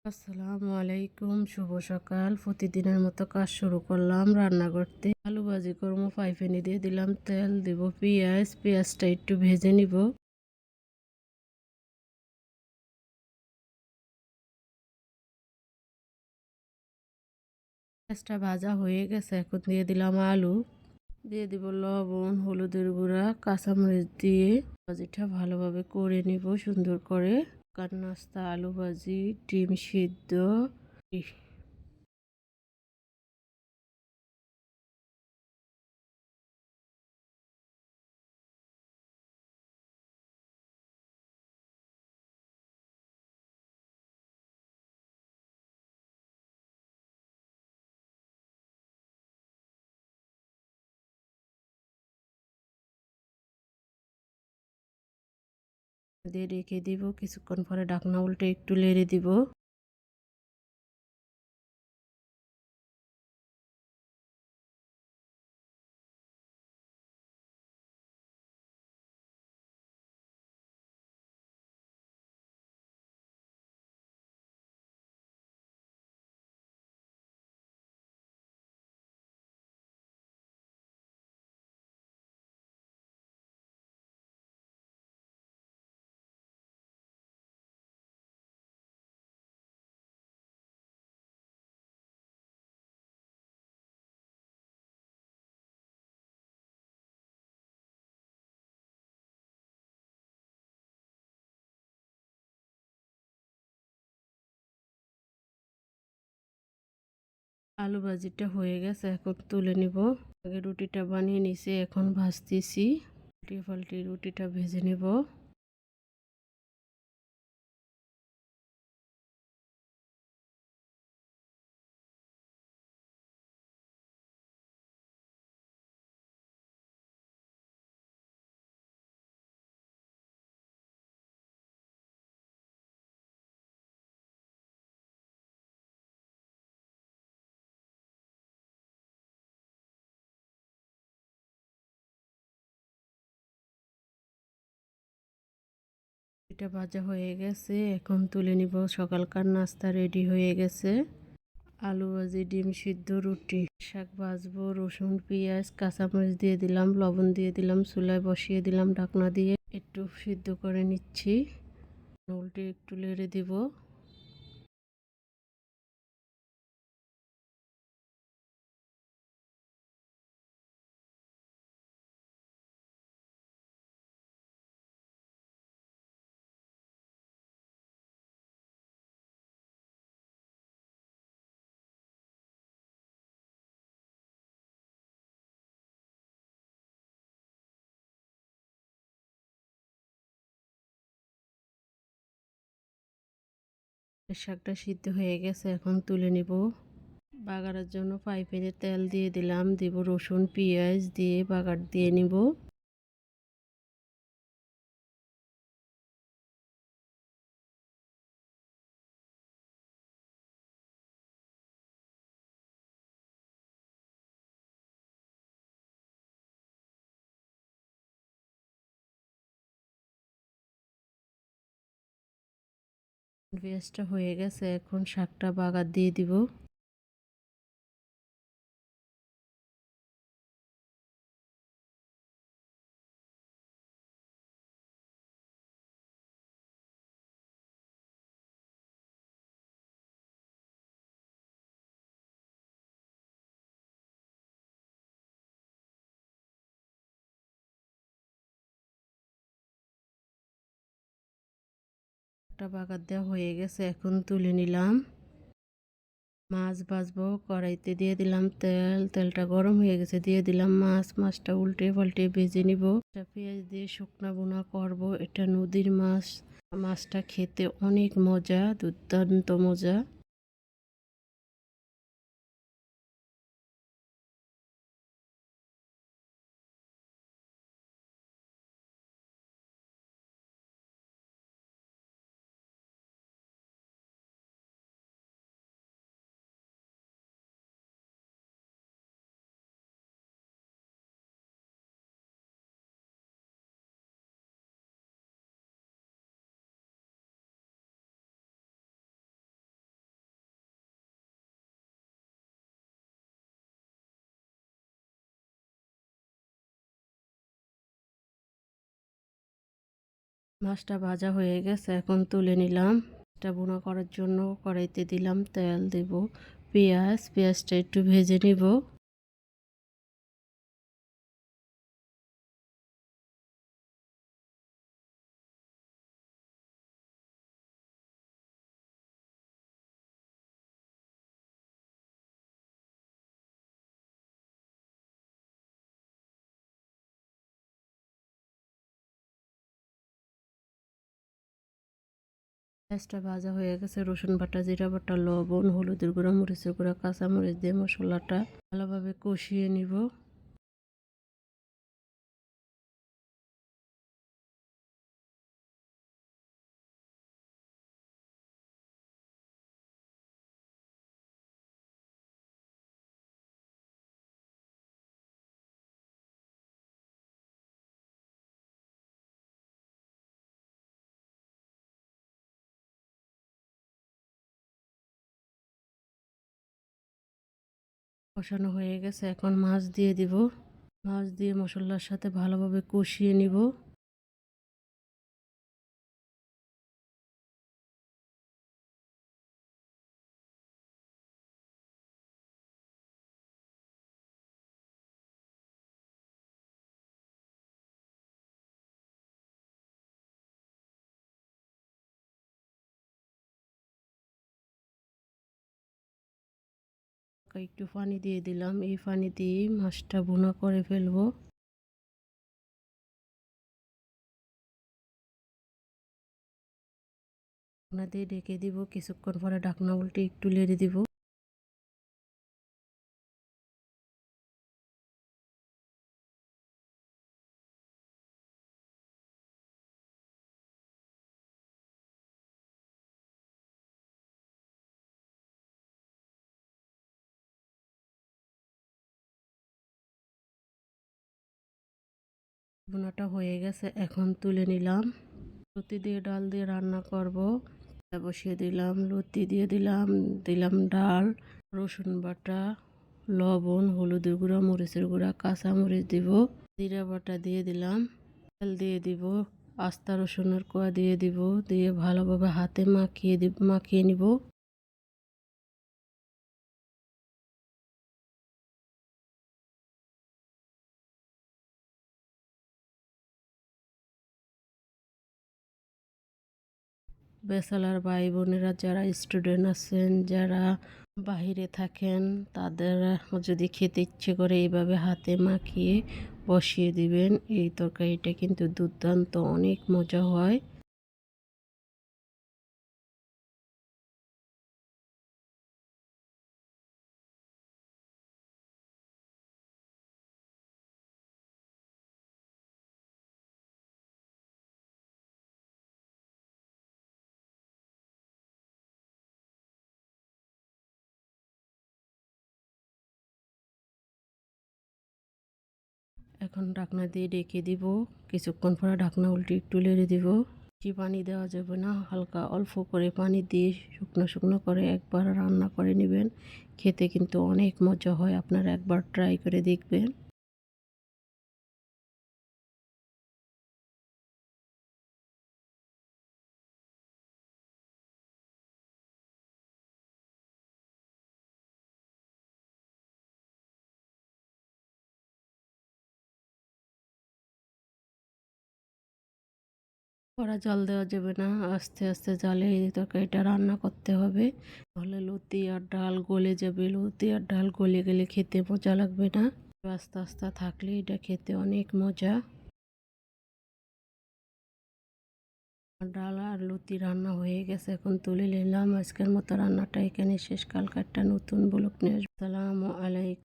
আসসালামু আলাইকুম, শুভ সকাল। প্রতিদিনের মতো কাজ শুরু করলাম রান্না করতে। আলু ভাজি করবো। ফ্রাইপ্যানে দিয়ে দিলাম তেল, দিব পেঁয়াজ। পেঁয়াজটা একটু ভেজে নিব। পেঁয়াজটা ভাজা হয়ে গেছে, এখন দিয়ে দিলাম আলু। দিয়ে দিব লবণ, হলুদের গুঁড়া, কাঁচামরিচ দিয়ে ভাজিটা ভালোভাবে করে নিব সুন্দর করে। সকাল নাস্তা আলু ভাজি, ডিম সিদ্ধ। দিয়ে রেখে দিব, কিছুক্ষণ পরে ঢাকনা উল্টে একটু নেড়ে দিব। আলু ভাজিটা হয়ে গেছে, এখন তুলে নিব। আগে রুটিটা বানিয়ে নিছি, এখন ভাজতেছি। উল্টে পাল্টে রুটিটা ভেজে নেব। এটা ভাজা হয়ে গেছে, এখন তুলে নিব। সকালকার নাস্তা রেডি হয়ে গেছে। আলু ভাজি, ডিম সিদ্ধ, রুটি। শাক ভাজবো, রসুন পেঁয়াজ কাঁচামরিচ দিয়ে দিলাম, লবণ দিয়ে দিলাম, চুলায় বসিয়ে দিলাম ঢাকনা দিয়ে। একটু সিদ্ধ করে নিচ্ছি। উল্টে একটু নেড়ে দিব। শাকটা সিদ্ধ হয়ে গেছে, এখন তুলে নিব। বাগারের জন্য ফ্রাইপ্যানে তেল দিয়ে দিলাম, দিব রসুন পেঁয়াজ দিয়ে বাগার দিয়ে নিব। পেঁয়াজটা হয়ে গেছে, এখন শাকটা বাগার দিয়ে দিব। শাকটা বাগার দেওয়া হয়ে গেছে, এখন তুলে নিলাম। মাছ ভাজবো, কড়াইতে দিয়ে দিলাম তেল। তেলটা গরম হয়ে গেছে, দিয়ে দিলাম মাছ। মাছটা উল্টে পাল্টে ভেজে নিব। পেঁয়াজ দিয়ে শুকনা বোনা করব। এটা নদীর মাছ। মাছটা খেতে অনেক মজা, দুর্দান্ত মজা। মাছটা ভাজা হয়ে গেছে, এখন তুলে নিলাম। মাছটা ভুনা করার জন্য কড়াইতে দিলাম তেল, দেব পেঁয়াজটা একটু ভেজে নিব। পেঁয়াজটা ভাজা হয়ে গেছে, রসুন বাটা, জিরা বাটা, লবণ, হলুদের গুঁড়া, মরিচের গুঁড়া, কাঁচামরিচ দিয়ে মশলাটা ভালোভাবে কষিয়ে নিব। কষানো হয়ে গেছে, এখন মাছ দিয়ে দিব। মাছ দিয়ে মশলার সাথে ভালোভাবে কষিয়ে নিব। একটু পানি দিয়ে দিলাম, এই পানি দিয়ে মাছটা ভুনা করে ফেলবো। ঢাকনা দিয়ে ঢেকে দিব, কিছুক্ষণ পরে ঢাকনা উল্টে একটু নেড়ে দিব। ভুনাটা হয়ে গেছে, এখন তুলে নিলাম। লতি দিয়ে ডাল দিয়ে রান্না করব। বসিয়ে দিলাম, লতি দিয়ে দিলাম, দিলাম ডাল, রসুন বাটা, লবণ, হলুদের গুঁড়া, মরিচের গুঁড়া, কাঁচা মরিচ দিব, জিরা বাটা দিয়ে দিলাম, তেল দিয়ে দিব, আস্তা রসুনের কোয়া দিয়ে দিব, দিয়ে ভালোভাবে হাতে মাখিয়ে নিব। ব্যাচেলার ভাই বোনেরা যারা স্টুডেন্ট আছেন, যারা বাহিরে থাকেন, তাদের যদি খেতে ইচ্ছে করে এইভাবে হাতে মাখিয়ে বসিয়ে দিবেন। এই তরকারিটা কিন্তু দুর্দান্ত, অনেক মজা হয়। এখন ঢাকনা দিয়ে ঢেকে দিব, কিছুক্ষণ পরে ঢাকনা উল্টে একটু নেড়ে দিব। বেশি পানি দেওয়া যাবে না, হালকা অল্প করে পানি দিয়ে শুকনো শুকনো করে একবার রান্না করে নেবেন। খেতে কিন্তু অনেক মজা হয়, আপনারা একবার ট্রাই করে দেখবেন। কড়া জল দেওয়া যাবে না, আস্তে আস্তে জালে এই তরকারিটা রান্না করতে হবে, নাহলে লতি আর ডাল গলে যাবে। লতি আর ডাল গলে গেলে খেতে মজা লাগবে না। আস্তে আস্তে থাকলে এটা খেতে অনেক মজা। ডাল আর লতি রান্না হয়ে গেছে, এখন তুলে নিলাম। আজকের মতো রান্নাটা এখানে শেষ, কালকে একটা নতুন ব্লগ নিয়ে আসবো। আসসালামু আলাইকুম।